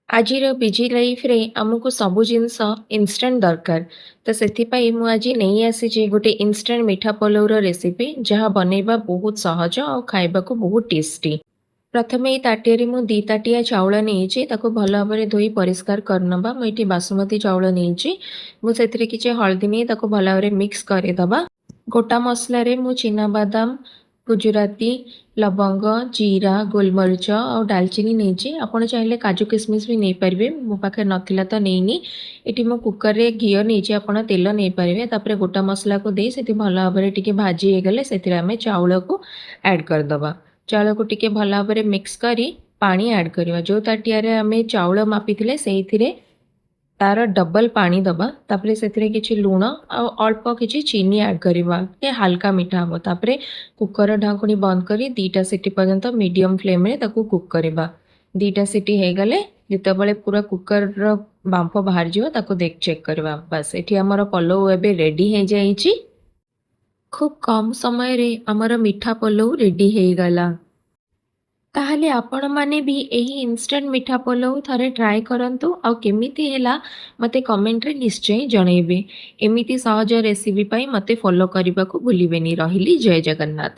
ଆଜିର ବିଜି ଲାଇଫ୍‌ରେ ଆମକୁ ସବୁ ଜିନିଷ ଇନଷ୍ଟାଣ୍ଟ ଦରକାର। ତ ସେଥିପାଇଁ ମୁଁ ଆଜି ନେଇ ଆସିଛି ଗୋଟେ ଇନଷ୍ଟାଣ୍ଟ ମିଠା ପଲଉର ରେସିପି, ଯାହା ବନେଇବା ବହୁତ ସହଜ ଆଉ ଖାଇବାକୁ ବହୁତ ଟେଷ୍ଟି। ପ୍ରଥମେ ଏଇ ତାଟିଆରେ ମୁଁ 2 ତାଟିଆ ଚାଉଳ ନେଇଛି, ତାକୁ ଭଲ ଭାବରେ ଧୋଇ ପରିଷ୍କାର କରିନେବା। ମୁଁ ଏଠି ବାସୁମତୀ ଚାଉଳ ନେଇଛି। ମୁଁ ସେଥିରେ କିଛି ହଳଦୀ ନେଇ ତାକୁ ଭଲ ଭାବରେ ମିକ୍ସ କରିଦେବା। ଗୋଟା ମସଲାରେ ମୁଁ ଚିନାବାଦାମ, ଗୁଜୁରାତି, ଲବଙ୍ଗ, ଜିରା, ଗୋଲମରିଚ ଆଉ ଡାଲଚିନି ନେଇଛି। ଆପଣ ଚାହିଁଲେ କାଜୁ କିସମିସ୍ ବି ନେଇପାରିବେ, ମୋ ପାଖରେ ନଥିଲା ତ ନେଇନି। ଏଠି ମୁଁ କୁକରରେ ଘିଅ ନେଇଛି, ଆପଣ ତେଲ ନେଇପାରିବେ। ତାପରେ ଗୋଟା ମସଲାକୁ ଦେଇ ସେଠି ଭଲ ଭାବରେ ଟିକେ ଭାଜି ହେଇଗଲେ ସେଥିରେ ଆମେ ଚାଉଳକୁ ଆଡ଼୍ କରିଦେବା। ଚାଉଳକୁ ଟିକେ ଭଲ ଭାବରେ ମିକ୍ସ କରି ପାଣି ଆଡ଼୍ କରିବା। ଯେଉଁ ତାଟିଆରେ ଆମେ ଚାଉଳ ମାପିଥିଲେ ସେଇଥିରେ ତାର ଡବଲ ପାଣି ଦେବା। ତାପରେ ସେଥିରେ କିଛି ଲୁଣ ଆଉ ଅଳ୍ପ କିଛି ଚିନି ଆଡ଼୍ କରିବା, ଟିକେ ହାଲକା ମିଠା ହେବ। ତାପରେ କୁକର ଢାଙ୍କୁଣୀ ବନ୍ଦ କରି 2ଟା ସିଟି ପର୍ଯ୍ୟନ୍ତ ମିଡ଼ିୟମ୍ ଫ୍ଲେମ୍‌ରେ ତାକୁ କୁକ୍ କରିବା। 2ଟା ସିଟି ହେଇଗଲେ ଯେତେବେଳେ ପୁରା କୁକରର ବାମ୍ଫ ବାହାରିଯିବ ତାକୁ ଚେକ୍ କରିବା। ବାସ୍, ଏଠି ଆମର ପଲଉ ଏବେ ରେଡ଼ି ହେଇଯାଇଛି। ଖୁବ୍ କମ୍ ସମୟରେ ଆମର ମିଠା ପଲଉ ରେଡ଼ି ହେଇଗଲା। ତାହେଲେ ଆପଣମାନେ ବି ଏହି ଇନଷ୍ଟାଣ୍ଟ ମିଠା ପଲଉ ଥରେ ଟ୍ରାଏ କରନ୍ତୁ, ଆଉ କେମିତି ହେଲା ମୋତେ କମେଣ୍ଟରେ ନିଶ୍ଚୟ ଜଣାଇବେ। ଏମିତି ସହଜ ରେସିପି ପାଇଁ ମୋତେ ଫଲୋ କରିବାକୁ ଭୁଲିବେନି। ରହିଲି, ଜୟ ଜଗନ୍ନାଥ।